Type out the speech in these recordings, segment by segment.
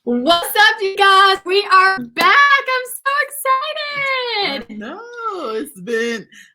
What's up, you guys? We are back. I'm so excited. No, it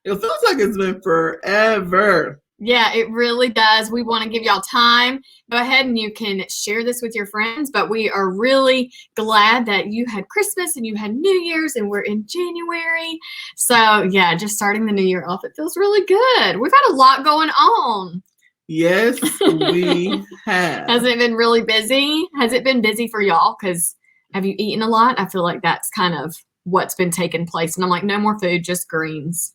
feels like it's been forever. Yeah, it really does. We want to give y'all time. Go ahead and you can share this with your friends, but we are really glad that you had Christmas and you had New Year's and we're in January. So yeah, just starting the new year off, it feels really good. We've had a lot going on. Yes, we have. Has it been really busy? Has it been busy for y'all? Because have you eaten a lot? I feel like that's kind of what's been taking place. And I'm like, no more food, just greens.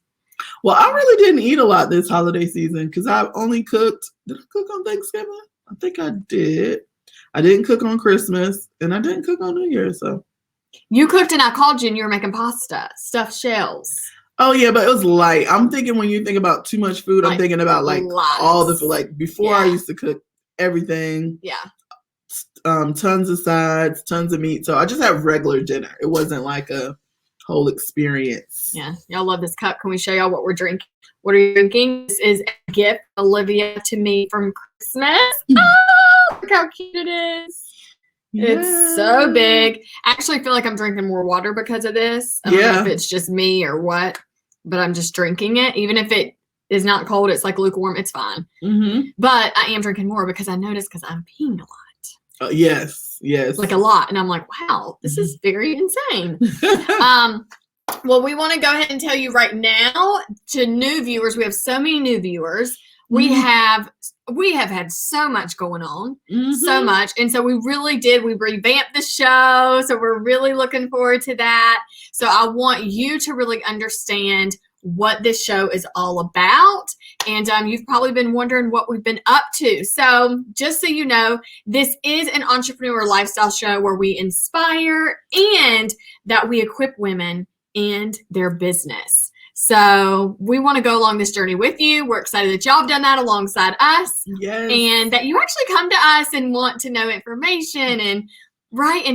Well, I really didn't eat a lot this holiday season because I've only cooked. Did I cook on Thanksgiving? I think I did. I didn't cook on Christmas and I didn't cook on New Year's. So you cooked and I called you and you were making pasta, stuffed shells. Oh yeah, but it was light. I'm thinking when you think about too much food, I'm thinking about like lots. all the food. Like before, I used to cook everything. Yeah. Tons of sides, tons of meat. So I just had regular dinner. It wasn't like a whole experience. Yeah, y'all love this cup. Can we show y'all what we're drinking? What are you drinking? This is a gift, Olivia, to me from Christmas. Oh, look how cute it is. Yeah. It's so big. I actually feel like I'm drinking more water because of this. I don't know if it's just me or what, but I'm just drinking it. Even if it is not cold, it's like lukewarm, it's fine. Mm-hmm. But I am drinking more because I noticed because I'm peeing a lot. Yes. Like a lot. And I'm like, wow, this is very insane. Well, we want to go ahead and tell you right now to new viewers. We have so many new viewers. We have had so much going on, so much. And so we really did. We revamped the show. So we're really looking forward to that. So I want you to really understand what this show is all about. And you've probably been wondering what we've been up to. So just so you know, this is an entrepreneur lifestyle show where we inspire and that we equip women and their business. So we want to go along this journey with you. We're excited that y'all have done that alongside us. Yes. And that you actually come to us and want to know information and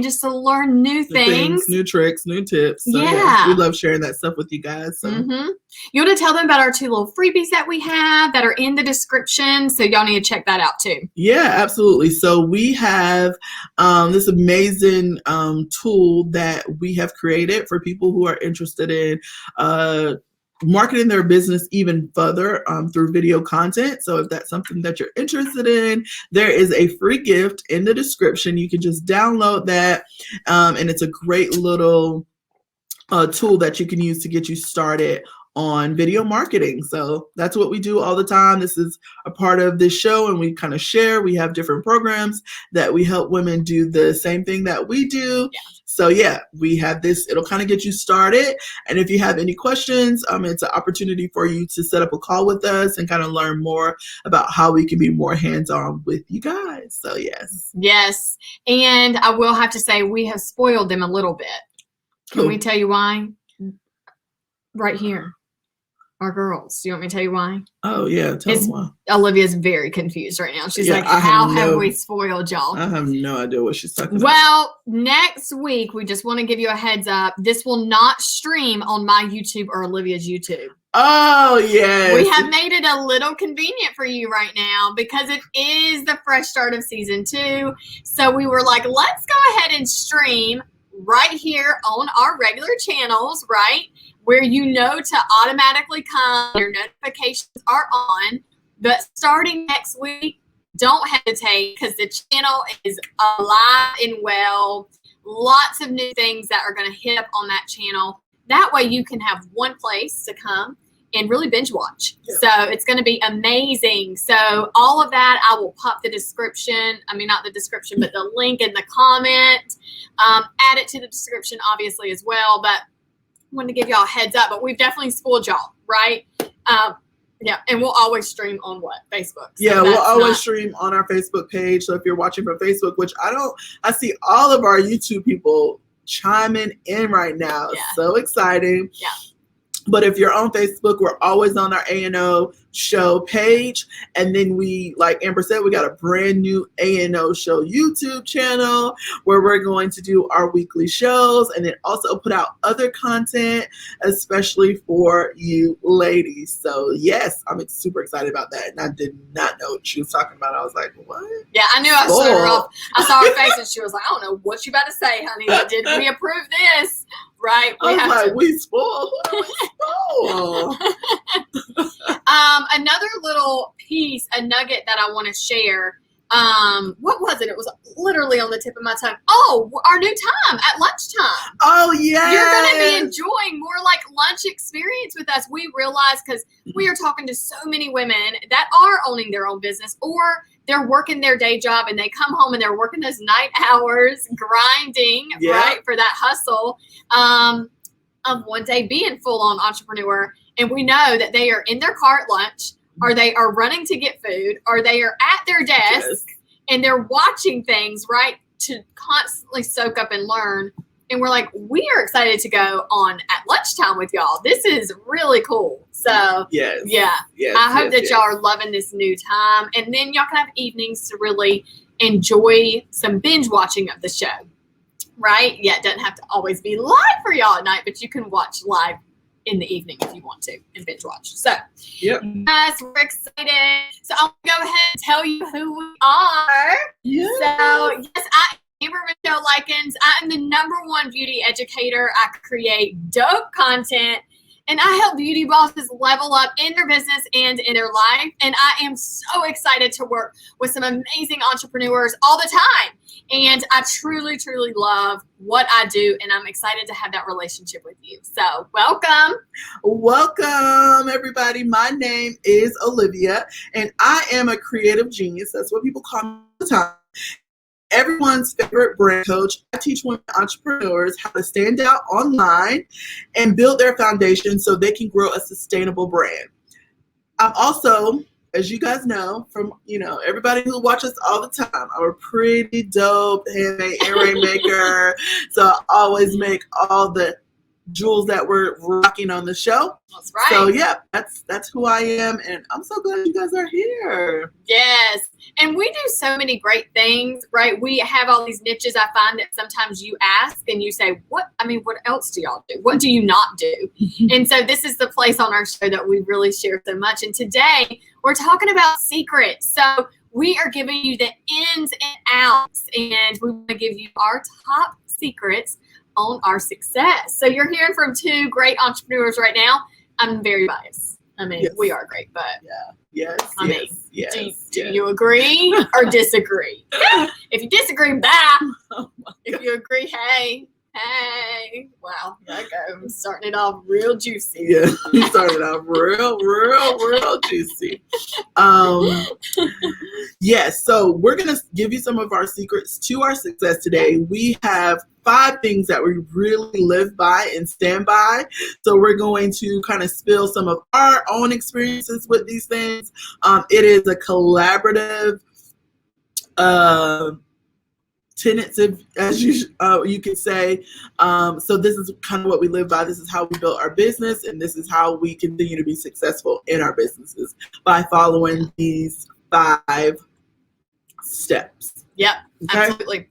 just to learn new things, new tricks, new tips. So we love sharing that stuff with you guys. So. You want to tell them about our 2 little freebies that we have that are in the description. So y'all need to check that out too. Yeah, absolutely. So we have this amazing tool that we have created for people who are interested in marketing their business even further through video content. So if that's something that you're interested in, there is a free gift in the description. You can just download that, and it's a great little tool that you can use to get you started on video marketing. So that's what we do all the time. This is a part of this show and we kind of share. We have different programs that we help women do the same thing that we do. Yeah. So yeah, we have this, it'll kind of get you started. And if you have any questions, it's an opportunity for you to set up a call with us and kind of learn more about how we can be more hands-on with you guys. So yes. Yes. And I will have to say we have spoiled them a little bit. Can we tell you why? Right here. Our girls. Do you want me to tell you why? Oh, yeah. Tell them why. Olivia's very confused right now. She's like, how have we spoiled y'all? I have no idea what she's talking about. Well, next week, we just want to give you a heads up. This will not stream on my YouTube or Olivia's YouTube. Oh, yes. We have made it a little convenient for you right now because it is the fresh start of season 2. So we were like, let's go ahead and stream right here on our regular channels, right? Where you know to automatically come, your notifications are on. But starting next week, don't hesitate because the channel is alive and well. Lots of new things that are going to hit up on that channel. That way you can have one place to come and really binge watch. Yeah. So it's going to be amazing. So all of that, I will pop the description. I mean, not the description, but the link in the comment. Add it to the description, obviously, as well. But wanted to give y'all a heads up, but we've definitely spoiled y'all, right? Yeah, and we'll always stream on what? Facebook. So yeah, we'll always stream on our Facebook page. So if you're watching from Facebook, which I see all of our YouTube people chiming in right now. Yeah. So exciting. Yeah. But if you're on Facebook, we're always on our A&O show page. And then like Amber said, we got a brand new A&O show YouTube channel where we're going to do our weekly shows and then also put out other content, especially for you ladies. So yes, I'm super excited about that. And I did not know what she was talking about. I was like, what? Yeah, I knew I started her off. I saw her face and she was like, I don't know what you about to say, honey, but did we approve this? Right? We spoiled. Another little piece, a nugget that I want to share. What was it? It was literally on the tip of my tongue. Oh, our new time at lunchtime. Oh, yeah. You're going to be enjoying more like lunch experience with us. We realize because we are talking to so many women that are owning their own business or they're working their day job and they come home and they're working those night hours, grinding, right, for that hustle of one day being full-on entrepreneur. And we know that they are in their car at lunch, or they are running to get food, or they are at their desk and they're watching things, right, to constantly soak up and learn. And we're like, we are excited to go on at lunchtime with y'all. This is really cool. So, I hope that y'all are loving this new time. And then y'all can have evenings to really enjoy some binge watching of the show, right? Yeah, it doesn't have to always be live for y'all at night, but you can watch live in the evening if you want to and binge watch. So, yes, we're excited. So, I'll go ahead and tell you who we are. Yeah. So, yes, I am Michelle Lykins. I am the #1 beauty educator. I create dope content and I help beauty bosses level up in their business and in their life. And I am so excited to work with some amazing entrepreneurs all the time. And I truly, truly love what I do. And I'm excited to have that relationship with you. So welcome. Welcome, everybody. My name is Olivia, and I am a creative genius. That's what people call me all the time. Everyone's favorite brand coach. I teach women entrepreneurs how to stand out online and build their foundation so they can grow a sustainable brand. I'm also, as you guys know, from everybody who watches all the time, I'm a pretty dope handmade earring maker. So I always make all the jewels that we're rocking on the show. That's right. So yeah, that's who I am, and I'm so glad you guys are here. Yes, and we do so many great things, right? We have all these niches. I find that sometimes you ask and you say, what else do y'all do? What do you not do? And so this is the place on our show that we really share so much. And today we're talking about secrets. So we are giving you the ins and outs, and we want to give you our top secrets on our success. So you're hearing from two great entrepreneurs right now. I'm very biased. I mean, we are great, but do you agree or disagree? If you disagree, bye. If you agree, hey. Wow, there I go. I'm starting it off real juicy. Yeah, I'm starting off real juicy. Yes, so we're going to give you some of our secrets to our success today. We have 5 things that we really live by and stand by. So we're going to kind of spill some of our own experiences with these things. It is a collaborative tenets, as you could say. So this is kind of what we live by. This is how we built our business, and this is how we continue to be successful in our businesses, by following these 5 steps. Yep, okay? Absolutely.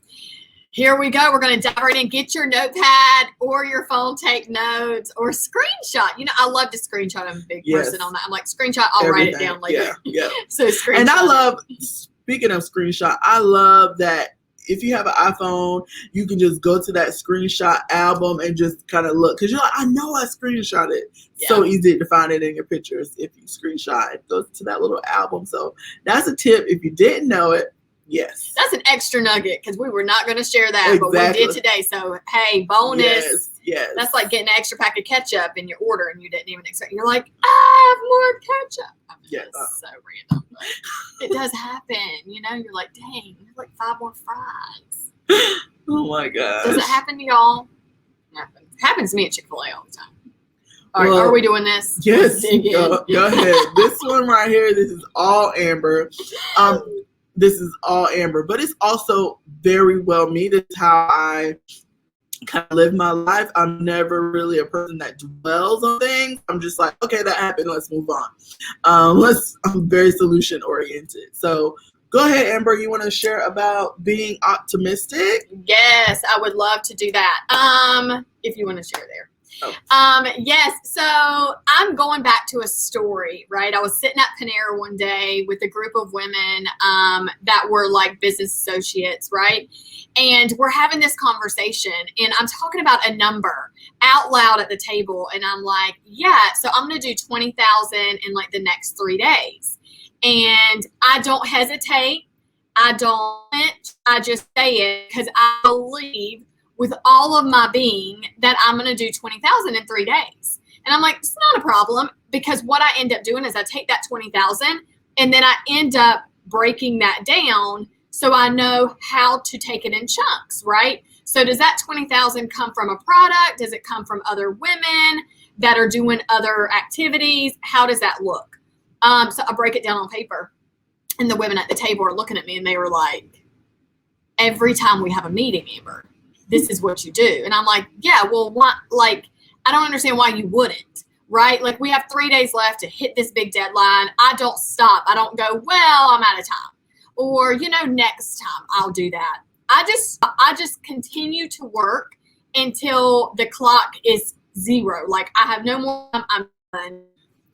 Here we go. We're going to dive right in. Get your notepad or your phone, take notes, or screenshot. I love to screenshot. I'm a big person on that. I'm like, screenshot, I'll write it down later. Yeah. So screenshot. And I love, speaking of screenshot, I love that if you have an iPhone, you can just go to that screenshot album and just kind of look. Because you're like, I know I screenshot it. Yeah. So easy to find it in your pictures if you screenshot. It goes to that little album. So that's a tip. If you didn't know it, yes. That's an extra nugget because we were not going to share that, but we did today. So, hey, bonus. Yes. That's like getting an extra pack of ketchup in your order and you didn't even expect. You're like, I have more ketchup. I mean, that's so random. But it does happen. You're like, dang, there's like 5 more fries. Oh, my God. Does it happen to y'all? It happens to me at Chick-fil-A all the time. All right, are we doing this? Yes, go ahead. This one right here, this is all amber. This is all amber, but it's also very well me. This is how I kind of live my life. I'm never really a person that dwells on things. I'm just like, okay, that happened. Let's move on. I'm very solution oriented. So go ahead, Amber. You want to share about being optimistic? Yes, I would love to do that. If you want to share there. Oh. Yes. So I'm going back to a story, right? I was sitting at Panera one day with a group of women that were like business associates, right? And we're having this conversation and I'm talking about a number out loud at the table. And I'm like, yeah, so I'm going to do 20,000 in like the next 3 days. And I don't hesitate. I just say it because I believe with all of my being that I'm going to do 20,000 in 3 days. And I'm like, it's not a problem because what I end up doing is I take that 20,000 and then I end up breaking that down so I know how to take it in chunks, right? So does that 20,000 come from a product? Does it come from other women that are doing other activities? How does that look? So I break it down on paper and the women at the table are looking at me and they were like, every time we have a meeting, Amber, this is what you do. And I'm like, yeah, well, what, like, I don't understand why you wouldn't, right? Like we have 3 days left to hit this big deadline. I don't stop. I don't go, well, I'm out of time. Or, you know, next time I'll do that. I just continue to work until the clock is zero. Like I have no more time. I'm done.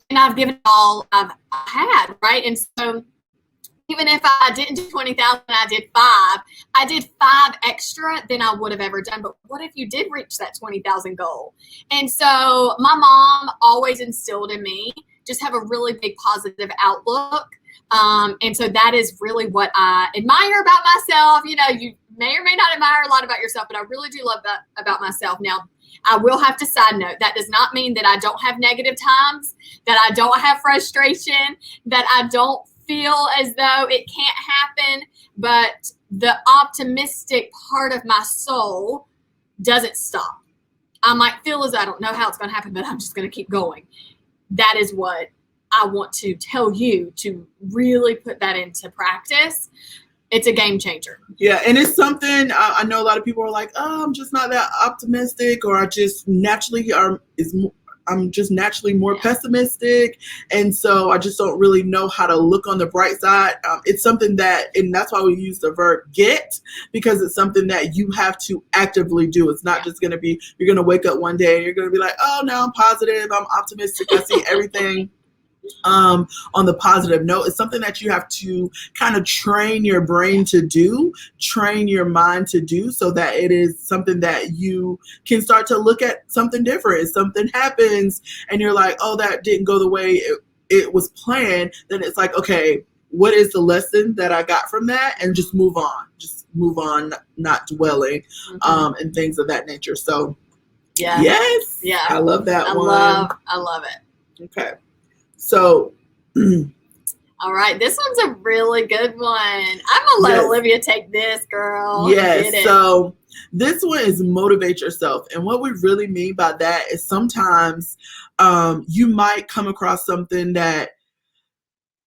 And I've given all I've had, right? And so even if I didn't do 20,000, I did five extra than I would have ever done. But what if you did reach that 20,000 goal? And so my mom always instilled in me, just have a really big positive outlook. And so that is really what I admire about myself. You know, you may or may not admire a lot about yourself, but I really do love that about myself. Now, I will have to side note, that does not mean that I don't have negative times, that I don't have frustration, that I don't feel as though it can't happen, but the optimistic part of my soul doesn't stop. I might feel as though I don't know how it's going to happen, but I'm just going to keep going. That is what I want to tell you, to really put that into practice. It's a game changer. Yeah, and it's something I know a lot of people are like, oh, I'm just not that optimistic, or I just naturally I'm just naturally more pessimistic, and so I just don't really know how to look on the bright side. It's something that, and that's why we use the verb get, because it's something that you have to actively do. It's not just going to be, you're going to wake up one day and you're going to be like, oh, no, I'm positive, I'm optimistic, I see everything on the positive note. It's something that you have to kind of train your brain to do, train your mind to do, so that it is something that you can start to look at something different. If something happens and you're like, oh, that didn't go the way it was planned, then it's like, okay, what is the lesson that I got from that? And just move on, not dwelling, and things of that nature. So yeah, yes, yeah, I love that one. I love it. Okay. So, all right, this one's a really good one. I'm gonna let Olivia take this, girl. Yes. So this one is motivate yourself, and what we really mean by that is sometimes you might come across something that,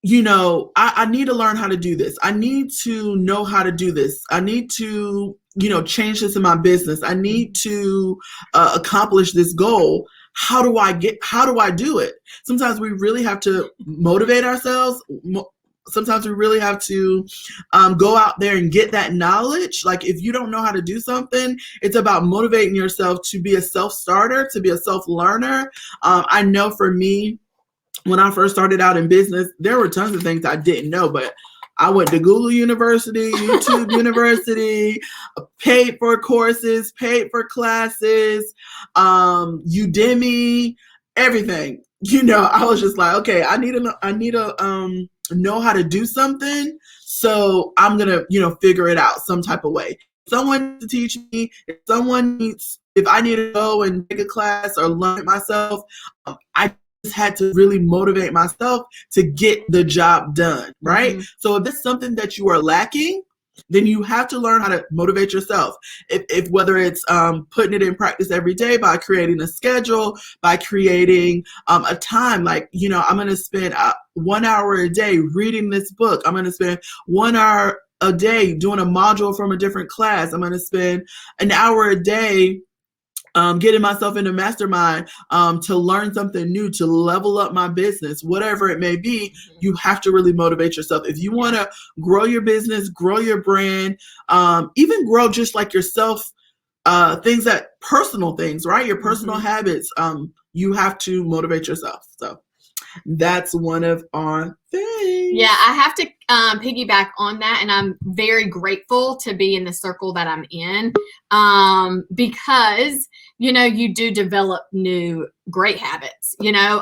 you know, I need to learn how to do this. I need to know how to do this. I need to, you know, change this in my business. I need to accomplish this goal. How do I do it? Sometimes we really have to motivate ourselves. Sometimes we really have to go out there and get that knowledge. Like if you don't know how to do something, it's about motivating yourself to be a self-starter, to be a self-learner. I know for me, when I first started out in business, there were tons of things I didn't know, but I went to Google University, YouTube University, paid for courses, paid for classes, Udemy, everything. You know, I was just like, okay, I need to know how to do something, so I'm gonna, you know, figure it out some type of way. Someone to teach me. If I need to go and take a class or learn it myself, I had to really motivate myself to get the job done, right? So if it's something that you are lacking, then you have to learn how to motivate yourself. If whether it's putting it in practice every day by creating a schedule, by creating a time, like, you know, I'm going to spend 1 hour a day reading this book. I'm going to spend 1 hour a day doing a module from a different class. I'm going to spend an hour a day getting myself in a mastermind to learn something new, to level up my business, whatever it may be. You have to really motivate yourself. If you want to grow your business, grow your brand, even grow just like yourself, personal things, right? Your personal habits, you have to motivate yourself. So that's one of our things. Yeah, I have to piggyback on that, and I'm very grateful to be in the circle that I'm in, because, you know, you do develop new great habits, you know,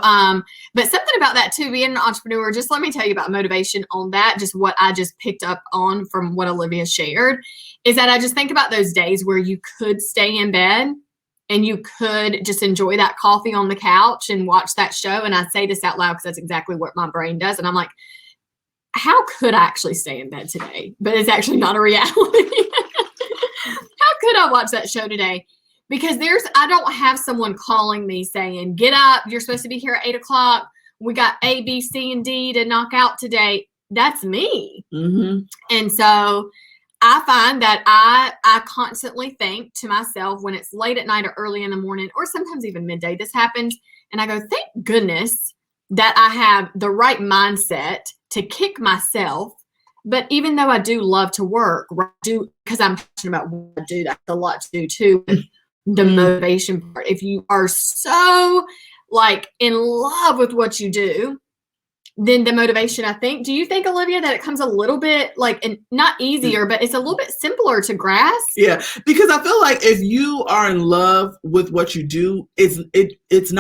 but something about that too, being an entrepreneur, just let me tell you about motivation on that. Just what I just picked up on from what Olivia shared is that I just think about those days where you could stay in bed and you could just enjoy that coffee on the couch and watch that show. And I say this out loud because that's exactly what my brain does. And I'm like, how could I actually stay in bed today? But it's actually not a reality. How could I watch that show today? Because I don't have someone calling me saying, get up, you're supposed to be here at 8:00. We got A, B, C, and D to knock out today. That's me. And so I find that I constantly think to myself when it's late at night or early in the morning, or sometimes even midday, this happens. And I go, thank goodness that I have the right mindset to kick myself. But even though I do love to work, because I'm passionate about what I do, that's a lot to do too. The motivation part. If you are so like in love with what you do, then the motivation, I think, do you think, Olivia, that it comes a little bit like, and not easier, but it's a little bit simpler to grasp? Yeah, because I feel like if you are in love with what you do, it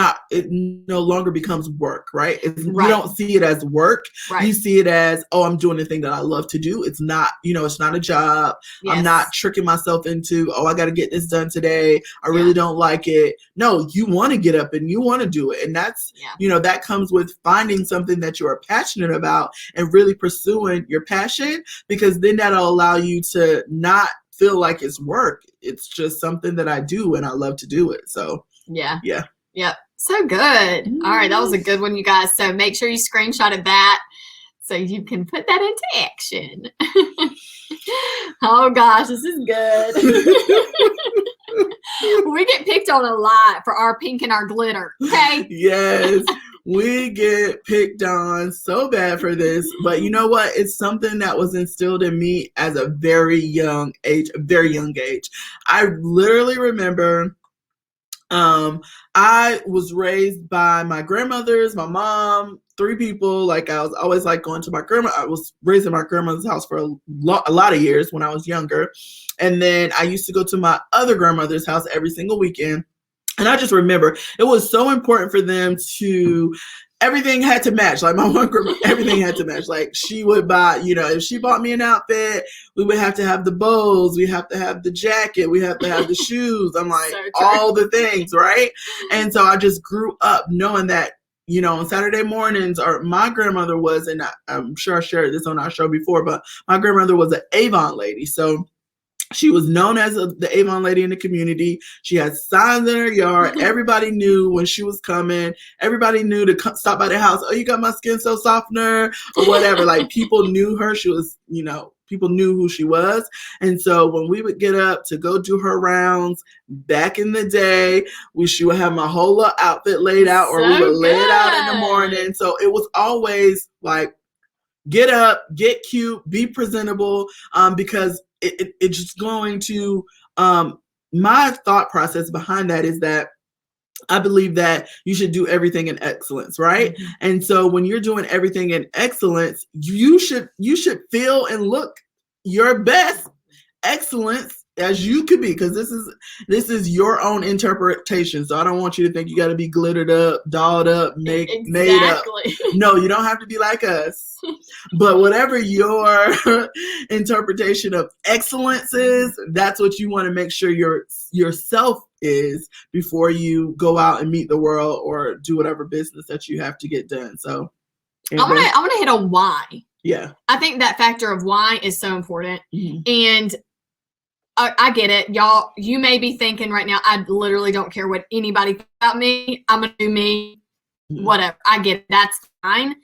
no longer becomes work, right? You don't see it as work. Right. You see it as, oh, I'm doing the thing that I love to do. It's not, it's not a job. Yes. I'm not tricking myself into, oh, I got to get this done today. I really don't like it. No, you want to get up and you want to do it. And that's, that comes with finding something that you are passionate about and really pursuing your passion, because then that'll allow you to not feel like it's work. It's just something that I do and I love to do it. So yeah. Yep. So good. All right. That was a good one, you guys. So make sure you screenshotted that so you can put that into action. Oh gosh, this is good. We get picked on a lot for our pink and our glitter. Okay. Yes. We get picked on so bad for this, but you know what? It's something that was instilled in me as a very young age. I literally remember I was raised by my grandmothers, my mom, 3 people. Like I was always like going to my grandma. I was raised in my grandmother's house for a lot of years when I was younger. And then I used to go to my other grandmother's house every single weekend. And I just remember it was so important for them to, everything had to match. Like my one grandma, everything had to match. Like she would buy, if she bought me an outfit, we would have to have the bows. We have to have the jacket. We have to have the shoes. I'm like, so all the things, right? And so I just grew up knowing that, on Saturday mornings, or my grandmother was, and I'm sure I shared this on our show before, but my grandmother was an Avon lady. So she was known as the Avon lady in the community. She had signs in her yard. Everybody knew when she was coming. Everybody knew to stop by the house. Oh, you got my Skin So softener or whatever. Like people knew her. She was, people knew who she was. And so when we would get up to go do her rounds back in the day, she would have my whole little outfit laid out, or we would lay it out in the morning. So it was always like, get up, get cute, be presentable, because it's just going to, my thought process behind that is that I believe that you should do everything in excellence, right? Mm-hmm. And so when you're doing everything in excellence, you should feel and look your best excellence as you could be, because this is your own interpretation. So I don't want you to think you got to be glittered up, dolled up, made up. No, you don't have to be like us. But whatever your interpretation of excellence is, that's what you want to make sure yourself is before you go out and meet the world or do whatever business that you have to get done. So I want to hit on why. Yeah. I think that factor of why is so important. Mm-hmm. And I get it. Y'all, you may be thinking right now, I literally don't care what anybody thinks about me. I'm going to do me, whatever. I get it. That's fine.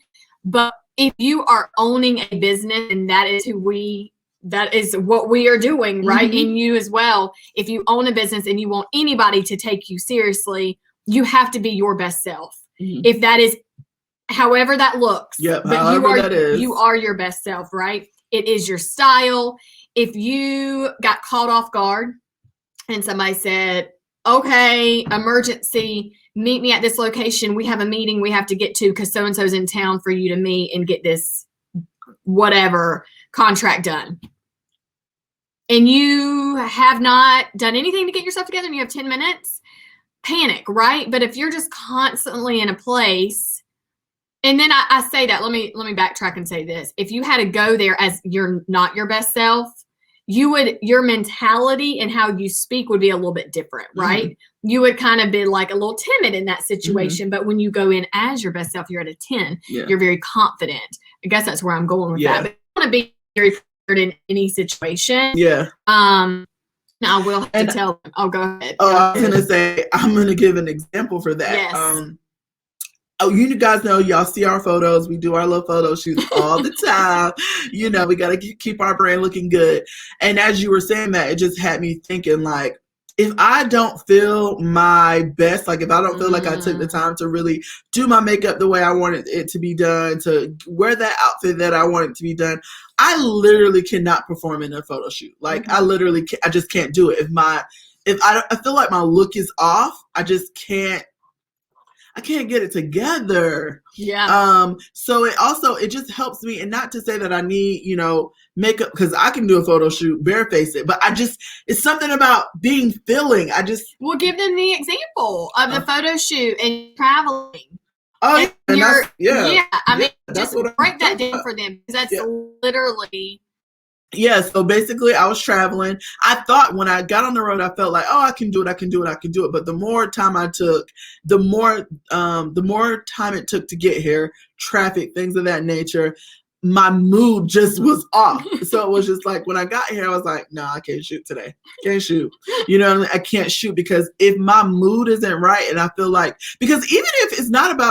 But if you are owning a business and that is what we are doing, right? Mm-hmm. And you as well. If you own a business and you want anybody to take you seriously, you have to be your best self. Mm-hmm. If that is however that looks, yep, but you are your best self, right? It is your style. If you got caught off guard and somebody said, okay, emergency, meet me at this location. We have a meeting we have to get to because so-and-so's in town for you to meet and get this whatever contract done. And you have not done anything to get yourself together and you have 10 minutes, panic, right? But if you're just constantly in a place, and then I say that, let me backtrack and say this. If you had to go there as you're not your best self, your mentality and how you speak would be a little bit different, right? Mm-hmm. You would kind of be like a little timid in that situation. Mm-hmm. But when you go in as your best self, you're at a 10. Yeah. You're very confident. I guess that's where I'm going with that. But you want to be very prepared in any situation. Yeah. Now I will have to tell them. Oh, go ahead. I was going to say, I'm going to give an example for that. Yes. You guys know, y'all see our photos. We do our little photo shoots all the time. You know, we got to keep our brand looking good. And as you were saying that, it just had me thinking, like, if I don't feel my best, like if I don't feel like I took the time to really do my makeup the way I wanted it to be done, to wear that outfit that I wanted to be done, I literally cannot perform in a photo shoot. Like I just can't do it. If I feel like my look is off, I can't get it together. Yeah. So it just helps me, and not to say that I need, makeup, because I can do a photo shoot barefaced it, but it's something about being feeling. We'll give them the example of the photo shoot and traveling. Oh, yeah. I mean, just break that down for them, because that's literally. Yeah, so basically I was traveling. I thought when I got on the road, I felt like, oh, I can do it. But the more time I took, the more time it took to get here, traffic, things of that nature, my mood just was off. So it was just like, when I got here, I was like, no, I can't shoot today. Can't shoot. You know what I mean? I can't shoot, because if my mood isn't right, and I feel like, because even if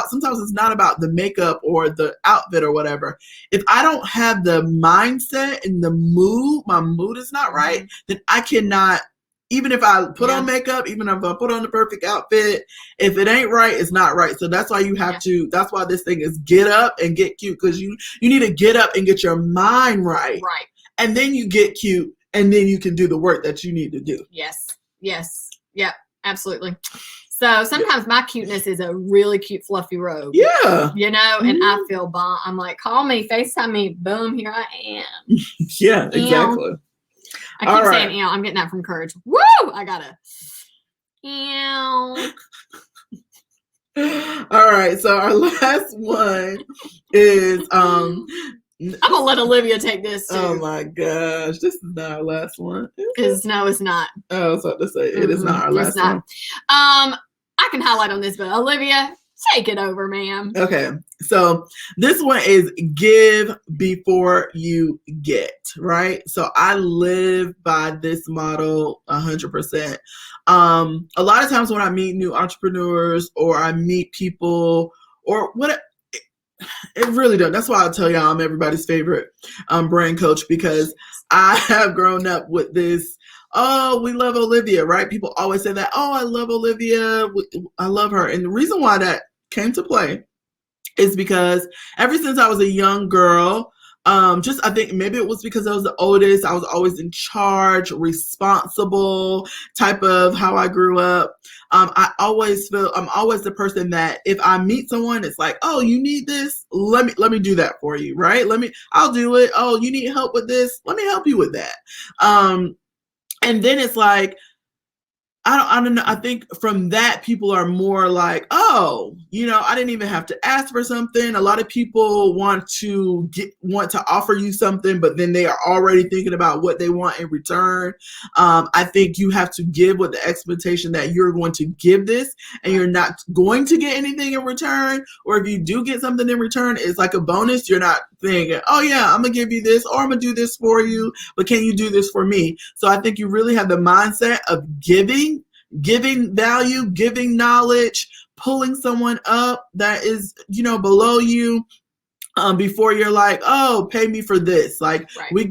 sometimes it's not about the makeup or the outfit or whatever, if I don't have the mindset and my mood is not right, then I cannot, even if I put on makeup, even if I put on the perfect outfit, if it ain't right, it's not right. So that's why you have to, that's why this thing is get up and get cute, because you need to get up and get your mind right. Right. And then you get cute, and then you can do the work that you need to do. Yes. Yep. Absolutely. So sometimes my cuteness is a really cute fluffy robe. Yeah. And I feel bomb. I'm like, call me, FaceTime me, boom, here I am. Yeah, exactly. I keep saying, I'm getting that from Courage. Woo! I gotta. All right. So our last one is I'm gonna let Olivia take this too. Oh my gosh, this is not our last one. No, it's not. I was about to say it is not our last one. I can highlight on this, but Olivia, take it over, ma'am. Okay. So this one is give before you get, right? So I live by this model 100%. A lot of times when I meet new entrepreneurs, or I meet people, or what, it really does. That's why I tell y'all I'm everybody's favorite brand coach, because I have grown up with this. Oh, we love Olivia, right? People always say that. Oh, I love Olivia. I love her. And the reason why that came to play is because ever since I was a young girl, I think maybe it was because I was the oldest, I was always in charge, responsible type of how I grew up. I always feel I'm always the person that if I meet someone, it's like, oh, you need this? Let me do that for you, right? I'll do it. Oh, you need help with this? Let me help you with that. And then it's like, I don't know. I think from that, people are more like, oh, I didn't even have to ask for something. A lot of people want to offer you something, but then they are already thinking about what they want in return. I think you have to give with the expectation that you're going to give this, and you're not going to get anything in return. Or if you do get something in return, it's like a bonus. You're not thing. Oh yeah, I'm gonna give you this, or I'm gonna do this for you, but can you do this for me? So I think you really have the mindset of giving value, giving knowledge, pulling someone up that is, below you. Before you're like, oh, pay me for this. Like right. we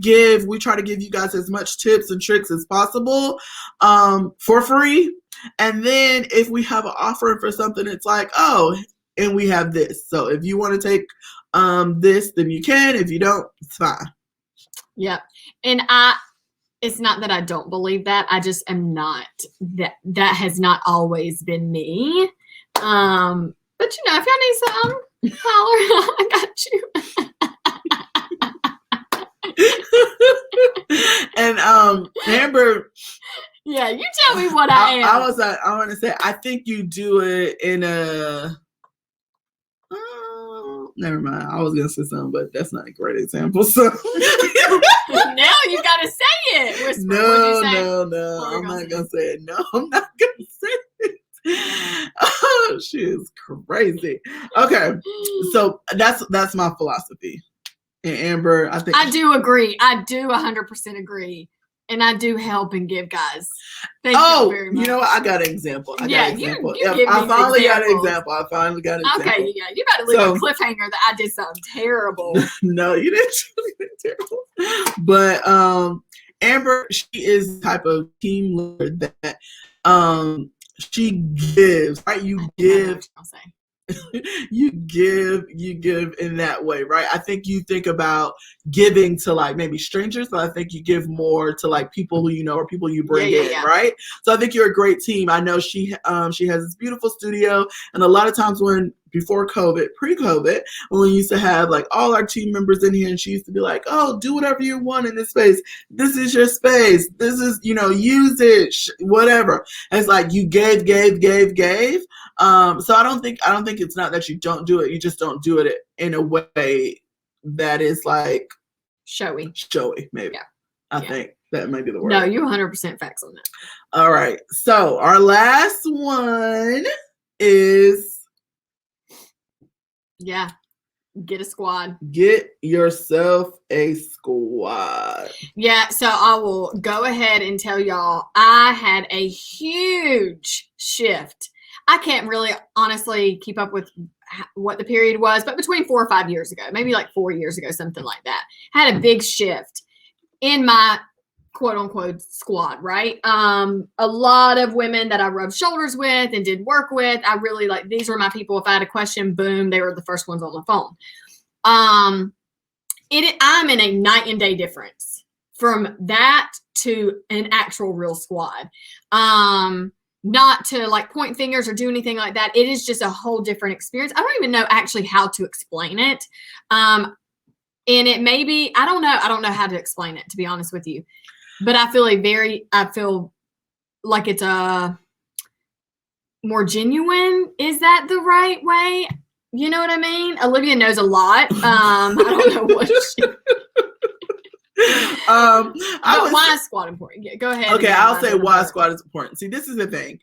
try to give you guys as much tips and tricks as possible for free. And then if we have an offer for something, it's like, oh, and we have this. So if you want to take this, then you can. If you don't, it's fine. Yep. And it's not that I don't believe that. I just am not. That has not always been me. But if y'all need some, holler, I got you. And Amber. Yeah, you tell me what I am. I want to say, I think you do it in a. Never mind. I was gonna say something, but that's not a great example. So now you gotta say it. Whisper, no. I'm not gonna say it. No, I'm not gonna say it. Oh, she is crazy. Okay, so that's my philosophy. And Amber, I think I do agree. I do 100% agree. And I do help and give, guys. Thank you very much. You know what? I got an example. I finally got an example. Okay, yeah. You better leave a cliffhanger that I did something terrible. No, you didn't do anything terrible. But Amber, she is the type of team leader that she gives, right? You give. You give in that way, right? I think you think about giving to like maybe strangers, but I think you give more to like people who you know or people you bring in, right? So I think you're a great team. I know she has this beautiful studio, and a lot of times before COVID, pre-COVID, when we used to have like all our team members in here, and she used to be like, oh, do whatever you want in this space. This is your space. This is, use it, whatever. And it's like you gave. So I don't think it's not that you don't do it. You just don't do it in a way that is like showy, maybe. Yeah. I think that might be the word. No, you're 100% facts on that. All right. So our last one is get a squad. Get yourself a squad. Yeah, so I will go ahead and tell y'all I had a huge shift. I can't really honestly keep up with what the period was, but between 4 or 5 years ago, maybe like 4 years ago, something like that, had a big shift in my quote unquote squad, right? A lot of women that I rubbed shoulders with and did work with. I really these were my people. If I had a question, boom, they were the first ones on the phone. I'm in a night and day difference from that to an actual real squad. Not to like point fingers or do anything like that. It is just a whole different experience. I don't even know actually how to explain it. And it may be, I don't know how to explain it, to be honest with you. But I feel like it's a more genuine. Is that the right way? You know what I mean? Olivia knows a lot. I don't know what why is squad important? Yeah, go ahead. Okay, I'll say why squad is important. See, this is the thing.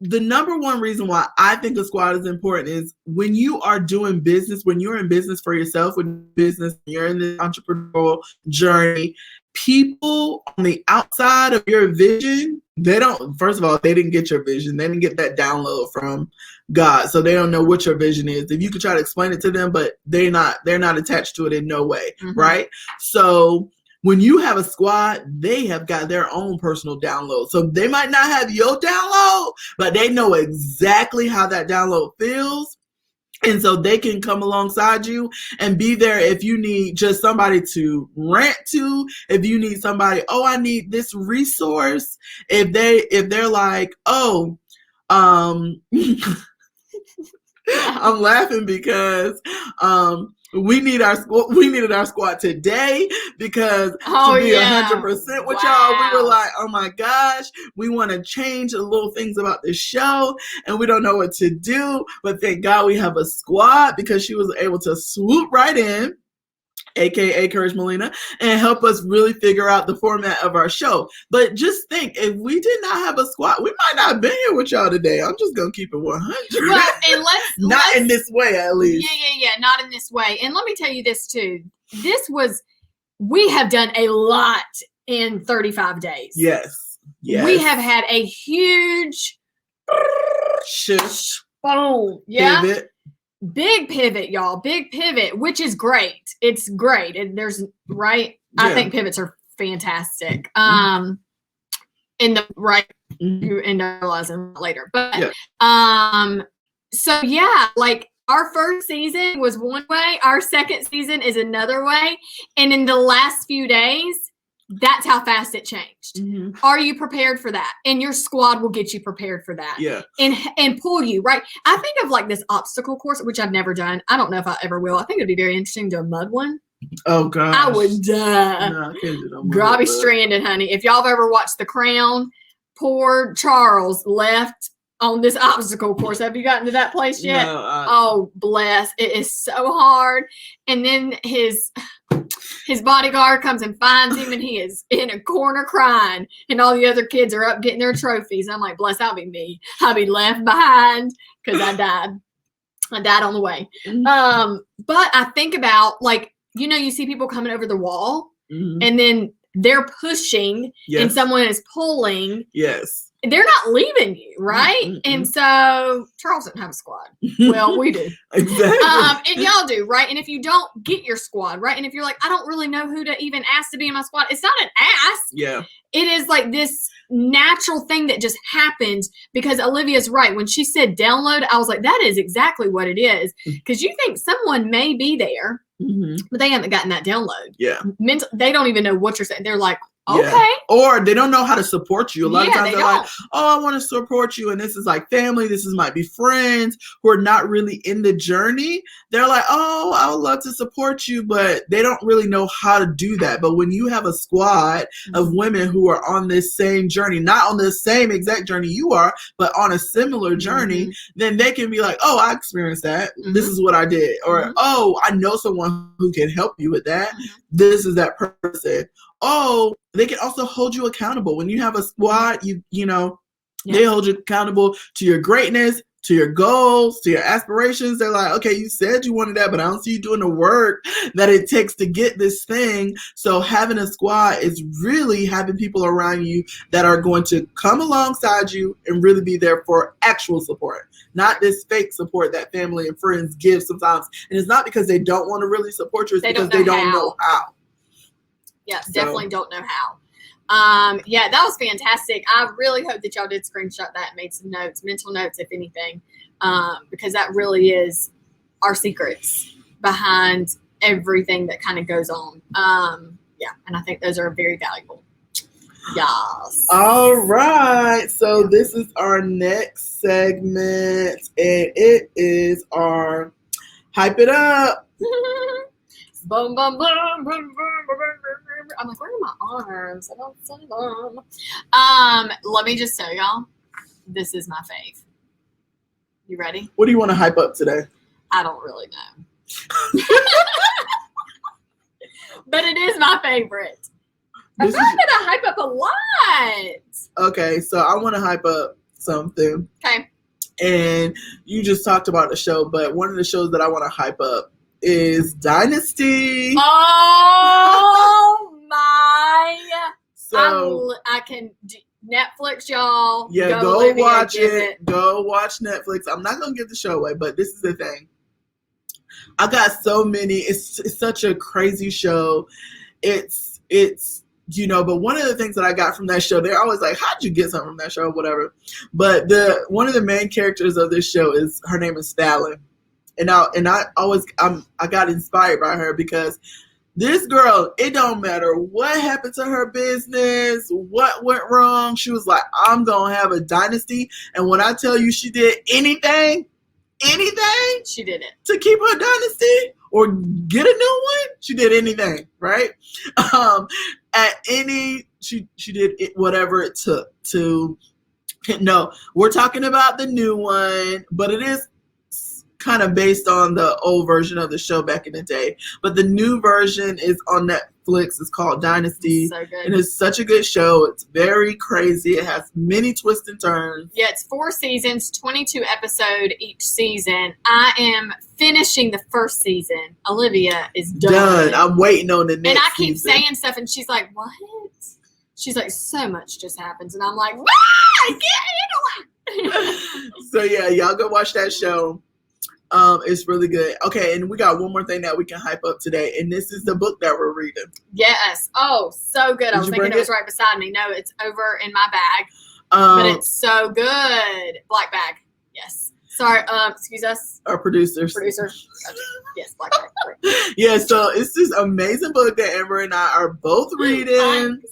The number one reason why I think a squad is important is when you are doing business, when you're in business for yourself, when you're in the entrepreneurial journey, people on the outside of your vision, first of all, they didn't get your vision. They didn't get that download from God. So they don't know what your vision is. If you could try to explain it to them, but they're not attached to it in no way. Mm-hmm. Right? So when you have a squad, they have got their own personal download. So they might not have your download, but they know exactly how that download feels. And so they can come alongside you and be there if you need just somebody to rant to, if you need somebody, I need this resource. If they're like, I'm laughing because we needed our squad today because to be 100% with y'all, we were like, oh my gosh, we want to change the little things about the show and we don't know what to do. But thank God we have a squad because she was able to swoop right in aka Courage Molina, and help us really figure out the format of our show. But just think, if we did not have a squad, we might not have been here with y'all today. I'm just gonna keep it 100. Well, and let's in this way, at least. Yeah, not in this way. And let me tell you this too. We have done a lot in 35 days. Yes. We have had a huge shift. Boom. Yeah. Pivot. Big pivot, y'all. Big pivot, which is great. It's great. And there's right. Yeah. I think pivots are fantastic. In the right, you end up realizing later. But so yeah, like our first season was one way, our second season is another way. And in the last few days, that's how fast it changed. Mm-hmm. Are you prepared for that? And your squad will get you prepared for that. Yeah. And pull you, right? I think of like this obstacle course, which I've never done. I don't know if I ever will. I think it'd be very interesting to do a mud one. Oh, God. I would die. No, I can't do no Girl, I'll be stranded, honey. If y'all have ever watched The Crown, poor Charles left on this obstacle course. Have you gotten to that place yet? No, oh, bless. It is so hard. And then his bodyguard comes and finds him, and he is in a corner crying, and all the other kids are up getting their trophies. I'm like, bless, I'll be me. I'll be left behind because I died. I died on the way. Mm-hmm. But I think about, like, you see people coming over the wall, mm-hmm. and then they're pushing, and someone is pulling. Yes. They're not leaving you, right? Mm-hmm. And so Charles didn't have a squad. Well, we do. Exactly. And y'all do, right? And if you don't get your squad, right? And if you're like, I don't really know who to even ask to be in my squad, it's not an ask. Yeah. It is like this natural thing that just happens because Olivia's right. When she said download, I was like, that is exactly what it is. Because you think someone may be there, mm-hmm. but they haven't gotten that download. Yeah. They don't even know what you're saying. They're like, okay. Yeah. Or they don't know how to support you. A lot of times they're like, oh, I want to support you. And this is like family. This might be friends who are not really in the journey. They're like, oh, I would love to support you, but they don't really know how to do that. But when you have a squad of women who are on this same journey, not on the same exact journey you are, but on a similar journey, mm-hmm. then they can be like, oh, I experienced that. Mm-hmm. This is what I did. Or, mm-hmm. oh, I know someone who can help you with that. Mm-hmm. This is that person. Oh, they can also hold you accountable. When you have a squad, they hold you accountable to your greatness, to your goals, to your aspirations. They're like, okay, you said you wanted that, but I don't see you doing the work that it takes to get this thing. So having a squad is really having people around you that are going to come alongside you and really be there for actual support, not this fake support that family and friends give sometimes. And it's not because they don't want to really support you, it's because they don't know how. Yeah, definitely don't know how. Yeah, that was fantastic. I really hope that y'all did screenshot that and made some notes, mental notes, if anything, because that really is our secrets behind everything that kind of goes on. Yeah, and I think those are very valuable. Yes. All right. So this is our next segment, and it is our Hype It Up. Boom, boom, boom, boom, boom, boom, boom. I'm like, where are my arms? I don't see them. Let me just tell y'all, this is my fave. You ready? What do you want to hype up today? I don't really know. But it is my favorite. I feel like I hype up a lot. Okay, so I want to hype up something. Okay. And you just talked about the show, but one of the shows that I want to hype up is Dynasty. Oh my! So I can Netflix, y'all. Yeah, go Olivia, watch it. Go watch Netflix. I'm not gonna give the show away, but this is the thing. I got so many. It's such a crazy show. It's but one of the things that I got from that show, they're always like, how'd you get something from that show? Whatever. But one of the main characters of this show her name is Fallon. And I got inspired by her because this girl, it don't matter what happened to her business, what went wrong. She was like, I'm going to have a dynasty. And when I tell you she did anything, she did it to keep her dynasty or get a new one. She did anything, right? She did it, whatever it took to, no, we're talking about the new one, but it is kind of based on the old version of the show back in the day. But the new version is on Netflix. It's called Dynasty. So good. And it's such a good show. It's very crazy. It has many twists and turns. Yeah, it's 4 seasons, 22 episodes each season. I am finishing the first season. Olivia is done. I'm waiting on the next And I keep season. saying stuff, and she's like, what? She's like, so much just happens. And I'm like, ah, get into it. So yeah, y'all go watch that show. It's really good. Okay, and we got one more thing that we can hype up today, and this is the book that we're reading. Yes. Oh, so good. I was thinking it was right beside me. No, it's over in my bag. But it's so good. Black bag. Yes. Sorry. Excuse us. Our producers. Producer. Yes, black bag. Right. Yeah, so it's this amazing book that Amber and I are both reading.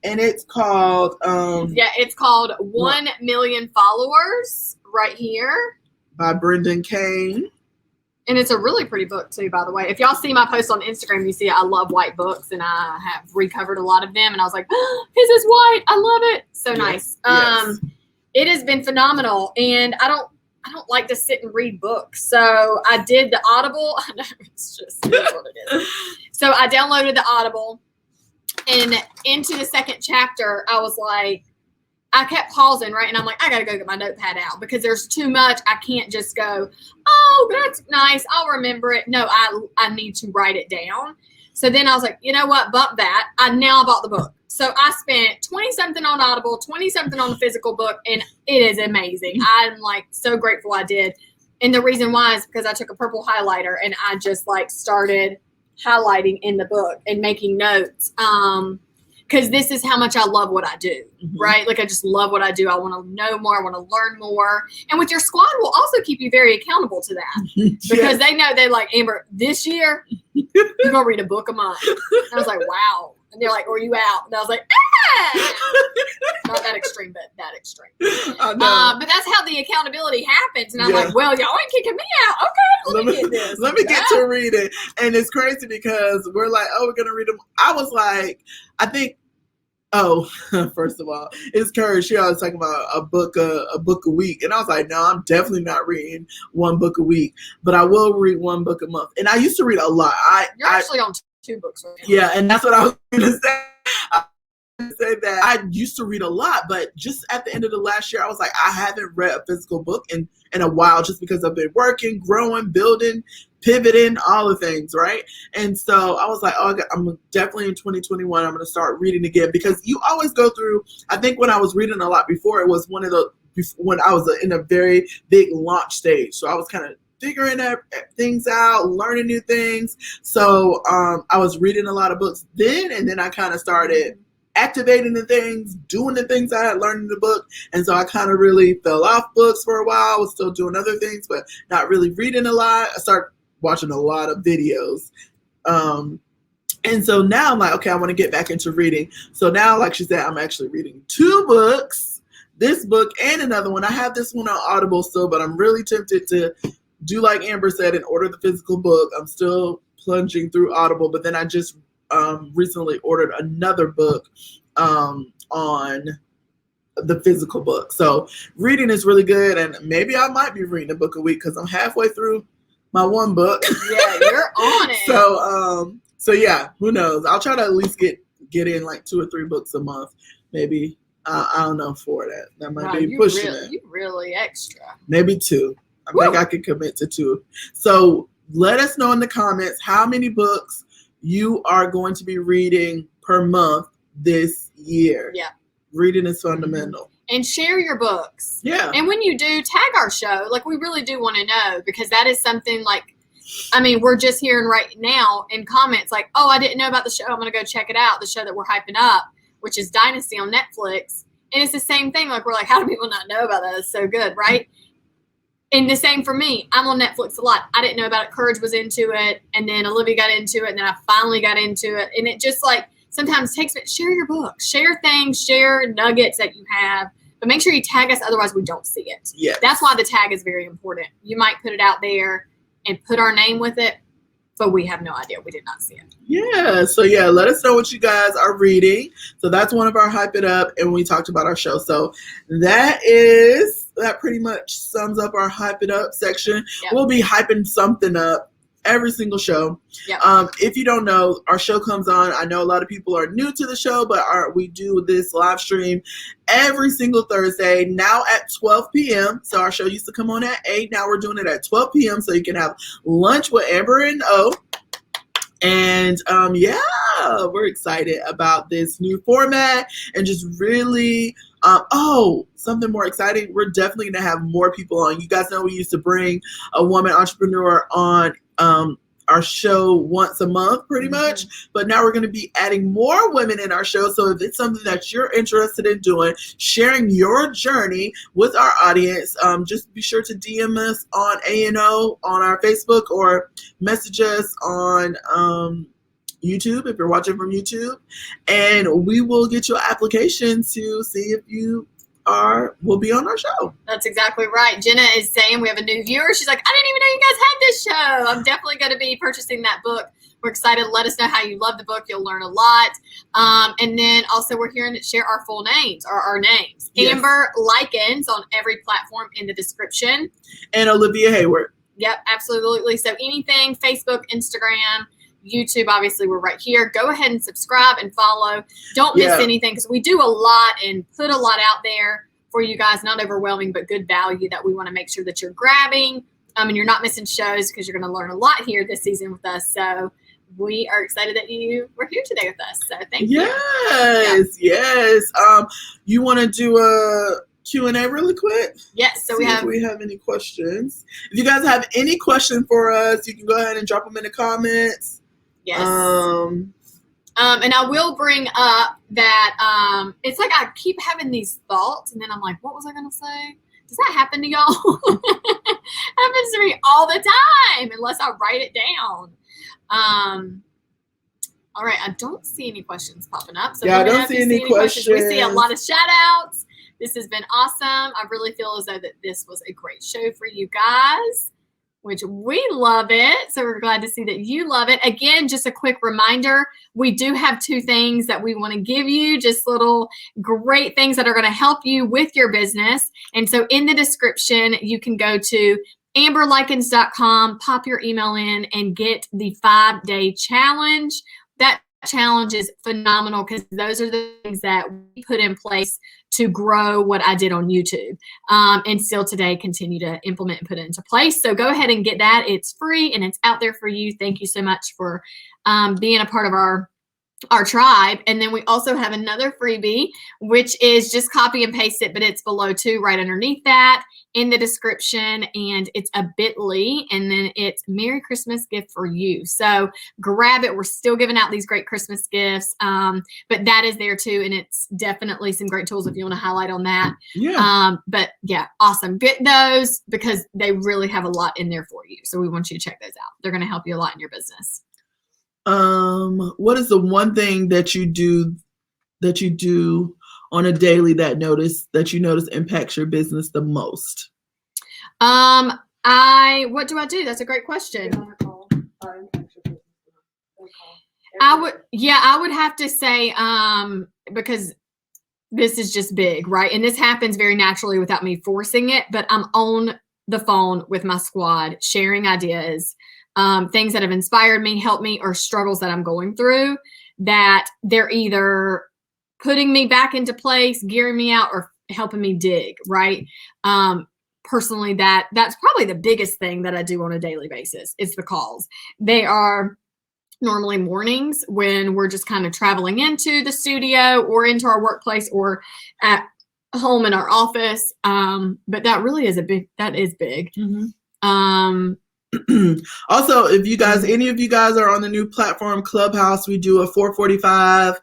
And it's called it's called 1 Million Followers right here. By Brendan Kane. And it's a really pretty book too, by the way. If y'all see my post on Instagram, you see I love white books, and I have recovered a lot of them. And I was like, oh, his is white. I love it. So nice. Yes. It has been phenomenal. And I don't like to sit and read books. So I did the Audible. I know it's what it is. So I downloaded the Audible, and into the second chapter, I was like, I kept pausing, right? And I'm like, I got to go get my notepad out because there's too much. I can't just go, oh, that's nice. I'll remember it. No, I need to write it down. So then I was like, you know what? Bump that. I now bought the book. So I spent 20-something on Audible, 20-something on the physical book, and it is amazing. I'm like so grateful I did. And the reason why is because I took a purple highlighter and I just like started highlighting in the book and making notes. Because this is how much I love what I do, right? Like, I just love what I do. I want to know more. I want to learn more. And with your squad, will also keep you very accountable to that. Because they know, they're like, Amber, this year, you're going to read a book a month. And I was like, wow. And they're like, are you out? And I was like, ah! Not that extreme, but that extreme. But that's how the accountability happens. And I'm like, well, y'all ain't kicking me out. Okay, let me get this. Let me get to read it. And it's crazy because we're like, oh, we're going to read them. I was like, I think, first of all, it's Courage. She always talking about a book a week. And I was like, no, I'm definitely not reading one book a week. But I will read one book a month. And I used to read a lot. You're actually on 2 books right now. Yeah, and that's what I was going to say. Say that I used to read a lot, but just at the end of the last year, I was like, I haven't read a physical book in a while just because I've been working, growing, building, pivoting, all the things, right? And so I was like, oh, I'm definitely in 2021, I'm going to start reading again because you always go through, I think when I was reading a lot before, it was when I was in a very big launch stage. So I was kind of figuring things out, learning new things. So I was reading a lot of books then, and then I kind of started activating the things, doing the things I had learned in the book. And so I kind of really fell off books for a while. I was still doing other things, but not really reading a lot. I started watching a lot of videos. And so now I'm like, okay, I want to get back into reading. So now, like she said, I'm actually reading 2 books, this book and another one. I have this one on Audible still, but I'm really tempted to do like Amber said and order the physical book. I'm still plunging through Audible, but then I just recently ordered another book on the physical book. So reading is really good, and maybe I might be reading a book a week because I'm halfway through my one book. Yeah, you're on it. So yeah, who knows? I'll try to at least get in like 2 or 3 books a month. Maybe I don't know, 4 that might be pushing it. You really extra. Maybe 2. I think I can commit to 2. So let us know in the comments how many books you are going to be reading per month this year. Yeah. Reading is fundamental. And share your books. Yeah. And when you do, tag our show. Like, we really do want to know, because that is something like, I mean, we're just hearing right now in comments like, oh, I didn't know about the show. I'm going to go check it out. The show that we're hyping up, which is Dynasty on Netflix. And it's the same thing. Like, we're like, how do people not know about that? It's so good, right? And the same for me. I'm on Netflix a lot. I didn't know about it. Courage was into it. And then Olivia got into it. And then I finally got into it. And it just like sometimes takes me. Share your books. Share things. Share nuggets that you have. But make sure you tag us. Otherwise, we don't see it. Yeah. That's why the tag is very important. You might put it out there and put our name with it. But we have no idea. We did not see it. Yeah. So, yeah, let us know what you guys are reading. So that's one of our Hype It Up. And we talked about our show. So that is that pretty much sums up our hype it up section. Yep. We'll be hyping something up every single show. Yep. If you don't know, our show comes on. I know a lot of people are new to the show, but we do this live stream every single Thursday, now at 12 p.m. So our show used to come on at 8. Now we're doing it at 12 p.m. so you can have lunch with Amber and O. And we're excited about this new format and just really something more exciting. We're definitely going to have more people on. You guys know we used to bring a woman entrepreneur on our show once a month pretty much, but now we're going to be adding more women in our show. So if it's something that you're interested in doing, sharing your journey with our audience, just be sure to DM us on ANO on our Facebook or message us on YouTube if you're watching from YouTube, and we will get your application to see if you will be on our show. That's exactly right. Jenna is saying we have a new viewer. She's like, I didn't even know you guys had this show. I'm definitely going to be purchasing that book. We're excited. Let us know how you love the book. You'll learn a lot. And then also we're here to share our full names or our names. Yes. Amber Lykins on every platform in the description. And Olivia Heyward. Yep, absolutely. So anything, Facebook, Instagram, YouTube, obviously we're right here. Go ahead and subscribe and follow. Don't miss anything because we do a lot and put a lot out there for you guys. Not overwhelming, but good value that we want to make sure that you're grabbing. And you're not missing shows because you're going to learn a lot here this season with us. So we are excited that you were here today with us. So thank you. Yes. You want to do a Q&A really quick? Yes. So if we have any questions. If you guys have any question for us, you can go ahead and drop them in the comments. Yes. And I will bring up that it's like I keep having these thoughts and then I'm like, what was I going to say? Does that happen to y'all? Happens to me all the time unless I write it down. All right. I don't see any questions popping up. So I don't see any questions. We see a lot of shout outs. This has been awesome. I really feel as though that this was a great show for you guys, which we love it. So we're glad to see that you love it. Again, just a quick reminder, we do have 2 things that we want to give you, just little great things that are going to help you with your business. And so in the description, you can go to amberlykins.com, pop your email in and get the 5-day challenge. That challenge is phenomenal because those are the things that we put in place to grow what I did on YouTube and still today continue to implement and put it into place. So go ahead and get that. It's free and it's out there for you. Thank you so much for being a part of our tribe. And then we also have another freebie, which is just copy and paste it, but it's below too, right underneath that in the description. And it's a bit.ly and then it's Merry Christmas gift for you. So grab it. We're still giving out these great Christmas gifts, but that is there too. And it's definitely some great tools if you want to highlight on that. But yeah, awesome. Get those because they really have a lot in there for you. So we want you to check those out. They're going to help you a lot in your business. What is the one thing that you do on a daily that you notice impacts your business the most? What do I do? That's a great question. I would have to say, because this is just big, right? And this happens very naturally without me forcing it, but I'm on the phone with my squad, sharing ideas, things that have inspired me, helped me, or struggles that I'm going through that they're either putting me back into place, gearing me out, or helping me dig, right? Personally, that's probably the biggest thing that I do on a daily basis. It's the calls. They are normally mornings when we're just kind of traveling into the studio or into our workplace or at home in our office. But that really is big. Mm-hmm. Also, if you guys, any of you guys are on the new platform Clubhouse, we do a 4:45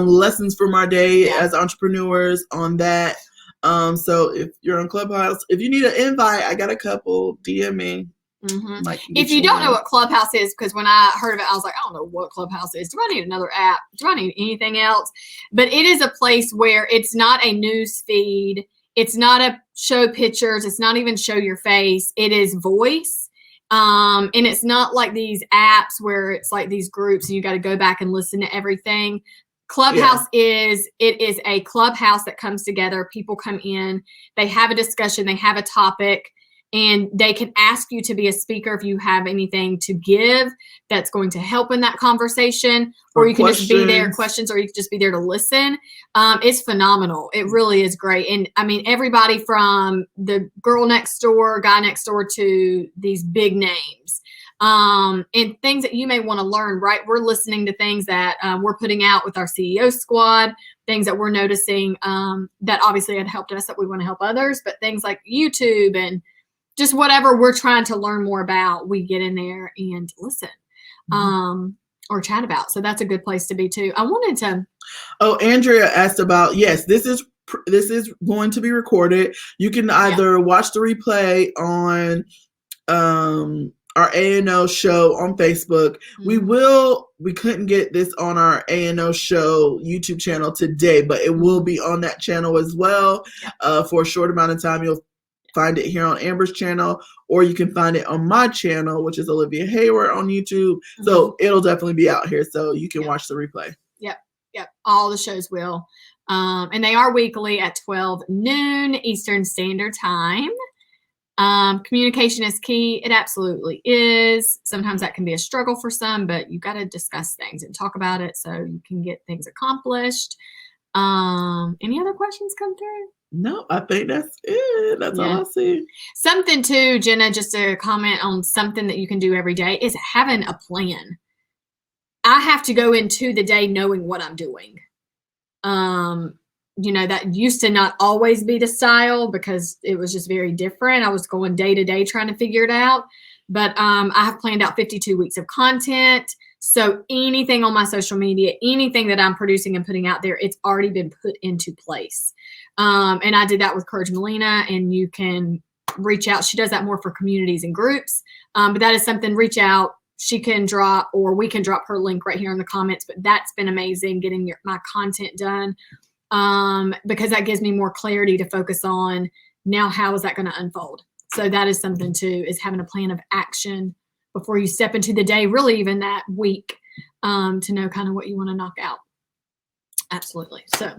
lessons from our day as entrepreneurs on that. So if you're on Clubhouse, if you need an invite, I got a couple, DM me. Mm-hmm. If you don't know what Clubhouse is, because when I heard of it, I was like, I don't know what Clubhouse is. Do I need another app? Do I need anything else? But it is a place where it's not a news feed. It's not a show pictures. It's not even show your face. It is voice. And it's not like these apps where it's like these groups and you got to go back and listen to everything. Clubhouse is a clubhouse that comes together. People come in, they have a discussion, they have a topic, and they can ask you to be a speaker if you have anything to give that's going to help in that conversation, or you can just be there, questions, or you can just be there to listen. It's phenomenal. It really is great. And I mean, everybody from the girl next door, guy next door to these big names. And things that you may want to learn, right? We're listening to things that we're putting out with our CEO squad, things that we're noticing that obviously had helped us, that we want to help others, but things like YouTube and just whatever we're trying to learn more about, we get in there and listen or chat about. So that's a good place to be too. I wanted to. Oh, Andrea asked about, yes, this is going to be recorded. You can either watch the replay on our A&O show on Facebook. We couldn't get this on our A&O show YouTube channel today, but it will be on that channel as well. For a short amount of time. You'll find it here on Amber's channel, or you can find it on my channel, which is Olivia Heyward on YouTube. So it'll definitely be out here, so you can watch the replay. Yep. All the shows will. And they are weekly at 12 noon Eastern Standard Time. Communication is key. It absolutely is. Sometimes that can be a struggle for some, but you got to discuss things and talk about it so you can get things accomplished. Any other questions come through? No, I think that's it. That's all I see. Something too, Jenna, just to comment on something that you can do every day is having a plan. I have to go into the day knowing what I'm doing. That used to not always be the style because it was just very different. I was going day to day trying to figure it out. But I have planned out 52 weeks of content. So anything on my social media, anything that I'm producing and putting out there, it's already been put into place. And I did that with Courage Melina, and you can reach out. She does that more for communities and groups. But that is something, reach out. She can drop, or we can drop her link right here in the comments. But that's been amazing getting my content done because that gives me more clarity to focus on now. How is that going to unfold? So that is something too, is having a plan of action before you step into the day, really even that week, to know kind of what you want to knock out. Absolutely. So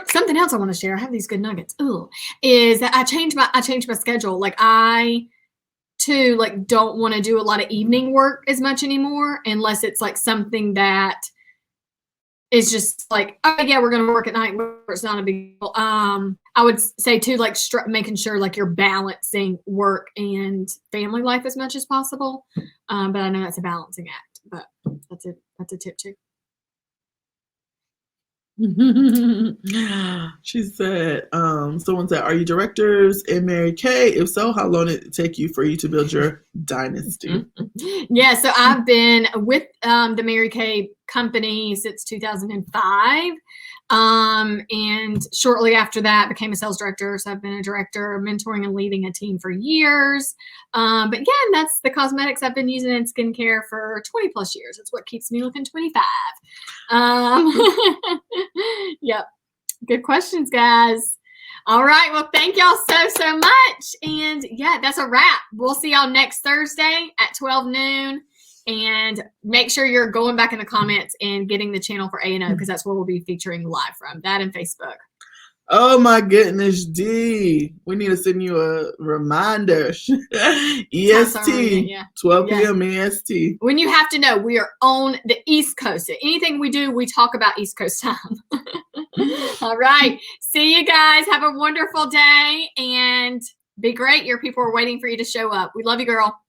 something else I want to share, I have these good nuggets, is that I changed my schedule. Like I too, don't want to do a lot of evening work as much anymore, unless it's like something that is just like, oh yeah, we're going to work at night where it's not a big deal. I would say too, making sure you're balancing work and family life as much as possible. But I know that's a balancing act, but that's a tip too. She said, someone said, are you directors in Mary Kay? If so, how long did it take you for you to build your dynasty? Yeah, so I've been with the Mary Kay company since 2005. And shortly after that became a sales director. So I've been a director, mentoring and leading a team for years. But again, that's the cosmetics I've been using in skincare for 20 plus years. It's what keeps me looking 25. Yep. Good questions, guys. All right. Well, thank y'all so much. And yeah, that's a wrap. We'll see y'all next Thursday at 12 noon. And make sure you're going back in the comments and getting the channel for A&O, because that's where we'll be featuring live from. That and Facebook. Oh my goodness, D. We need to send you a reminder. EST, 12 p.m. EST. When you have to know, we are on the East Coast. So anything we do, we talk about East Coast time. All right. See you guys. Have a wonderful day and be great. Your people are waiting for you to show up. We love you, girl.